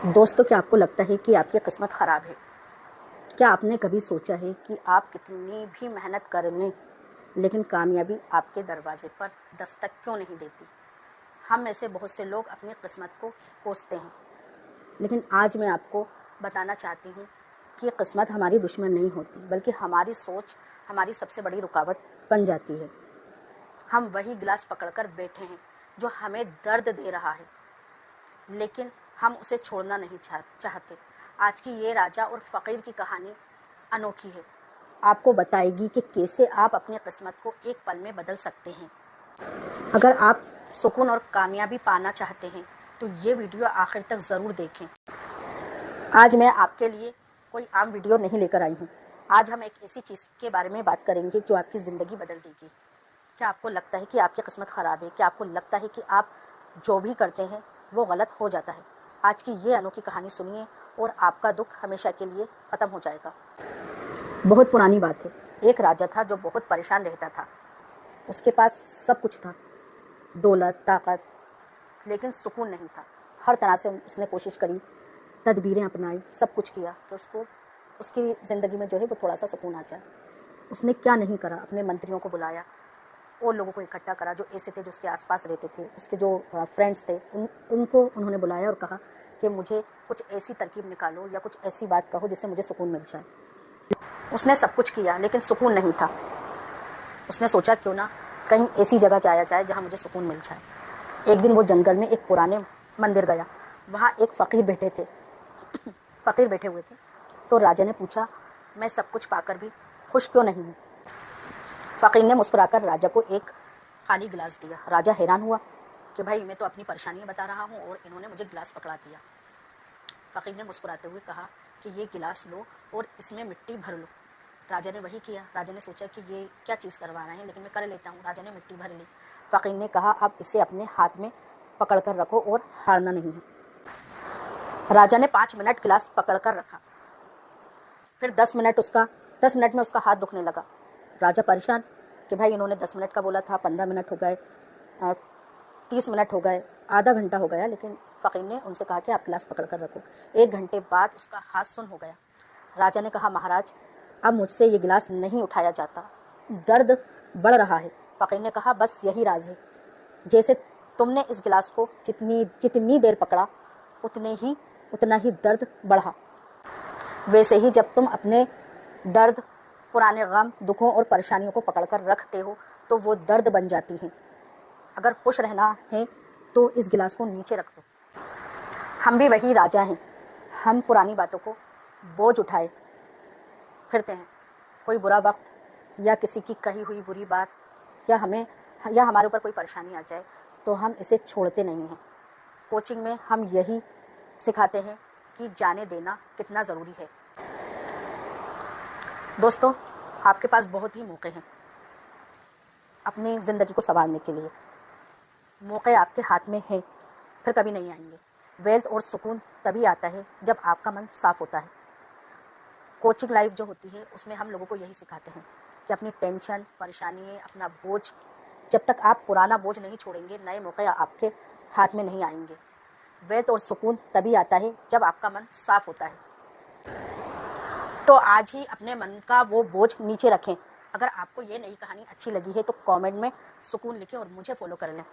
दोस्तों, क्या आपको लगता है कि आपकी किस्मत ख़राब है? क्या आपने कभी सोचा है कि आप कितनी भी मेहनत कर लें, लेकिन कामयाबी आपके दरवाज़े पर दस्तक क्यों नहीं देती? हम में से बहुत से लोग अपनी किस्मत को कोसते हैं, लेकिन आज मैं आपको बताना चाहती हूँ कि किस्मत हमारी दुश्मन नहीं होती, बल्कि हमारी सोच हमारी सबसे बड़ी रुकावट बन जाती है। हम वही गिलास पकड़कर बैठे हैं जो हमें दर्द दे रहा है, लेकिन हम उसे छोड़ना नहीं चाहते। आज की ये राजा और फ़कीर की कहानी अनोखी है। आपको बताएगी कि कैसे आप अपनी किस्मत को एक पल में बदल सकते हैं। अगर आप सुकून और कामयाबी पाना चाहते हैं तो ये वीडियो आखिर तक ज़रूर देखें। आज मैं आपके लिए कोई आम वीडियो नहीं लेकर आई हूँ। आज हम एक ऐसी चीज़ के बारे में बात करेंगे जो आपकी ज़िंदगी बदल देगी। क्या आपको लगता है कि आपकी किस्मत ख़राब है? क्या आपको लगता है कि आप जो भी करते हैं वो गलत हो जाता है? आज की ये अनोखी कहानी सुनिए और आपका दुख हमेशा के लिए ख़त्म हो जाएगा। बहुत पुरानी बात है। एक राजा था जो बहुत परेशान रहता था। उसके पास सब कुछ था, दौलत, ताकत, लेकिन सुकून नहीं था। हर तरह से उसने कोशिश करी, तदबीरें अपनाई, सब कुछ किया कि उसको उसकी ज़िंदगी में जो है वो थोड़ा सा सुकून आ जाए। उसने क्या नहीं करा, अपने मंत्रियों को बुलाया और लोगों को इकट्ठा करा जो ऐसे थे, जो उसके आसपास रहते थे, उसके जो फ्रेंड्स थे, उनको उन्होंने बुलाया और कहा कि मुझे कुछ ऐसी तरकीब निकालो या कुछ ऐसी बात कहो जिससे मुझे सुकून मिल जाए। उसने सब कुछ किया लेकिन सुकून नहीं था। उसने सोचा क्यों ना कहीं ऐसी जगह जाया जाए जहाँ मुझे सुकून मिल जाए। एक दिन वो जंगल में एक पुराने मंदिर गया। वहाँ एक फ़कीर बैठे थे फ़कीर बैठे हुए थे। तो राजा ने पूछा, मैं सब कुछ पाकर भी खुश क्यों नहीं हूँ? फ़कीर ने मुस्कुराकर राजा को एक खाली गिलास दिया। राजा हैरान हुआ कि भाई, मैं तो अपनी परेशानियाँ बता रहा हूँ और इन्होंने मुझे गिलास पकड़ा दिया। फ़कीर ने मुस्कुराते हुए कहा कि ये गिलास लो और इसमें मिट्टी भर लो। राजा ने वही किया। राजा ने सोचा कि ये क्या चीज़ करवा रहे हैं, लेकिन मैं कर लेता हूँ। राजा ने मिट्टी भर ली। फ़कीर ने कहा, अब इसे अपने हाथ में पकड़ कर रखो और हारना नहीं है। राजा ने 5 मिनट गिलास पकड़ कर रखा। फिर 10 मिनट में उसका हाथ दुखने लगा। राजा परेशान कि भाई, इन्होंने 10 मिनट का बोला था, 15 मिनट हो गए, 30 मिनट हो गए, आधा घंटा हो गया, लेकिन फ़कीर ने उनसे कहा कि आप गिलास पकड़ कर रखो। 1 घंटे बाद उसका हाथ सुन्न हो गया। राजा ने कहा, महाराज, अब मुझसे ये गिलास नहीं उठाया जाता, दर्द बढ़ रहा है। फ़कीर ने कहा, बस यही राज है। जैसे तुमने इस गिलास को जितनी देर पकड़ा, उतना ही दर्द बढ़ा। वैसे ही जब तुम अपने दर्द, पुराने गम, दुखों और परेशानियों को पकड़कर रखते हो तो वो दर्द बन जाती हैं। अगर खुश रहना है तो इस गिलास को नीचे रख दो। हम भी वही राजा हैं। हम पुरानी बातों को बोझ उठाए फिरते हैं। कोई बुरा वक्त या किसी की कही हुई बुरी बात या हमारे ऊपर कोई परेशानी आ जाए तो हम इसे छोड़ते नहीं हैं। कोचिंग में हम यही सिखाते हैं कि जाने देना कितना ज़रूरी है। दोस्तों, आपके पास बहुत ही मौके हैं अपनी ज़िंदगी को संवारने के लिए। मौके आपके हाथ में हैं, फिर कभी नहीं आएंगे। वेल्थ और सुकून तभी आता है जब आपका मन साफ होता है। कोचिंग लाइफ जो होती है उसमें हम लोगों को यही सिखाते हैं कि अपनी टेंशन, परेशानी, अपना बोझ, जब तक आप पुराना बोझ नहीं छोड़ेंगे, नए मौके आपके हाथ में नहीं आएंगे। वेल्थ और सुकून तभी आता है जब आपका मन साफ होता है। तो आज ही अपने मन का वो बोझ नीचे रखें। अगर आपको ये नई कहानी अच्छी लगी है तो कमेंट में सुकून लिखें और मुझे फॉलो कर लें।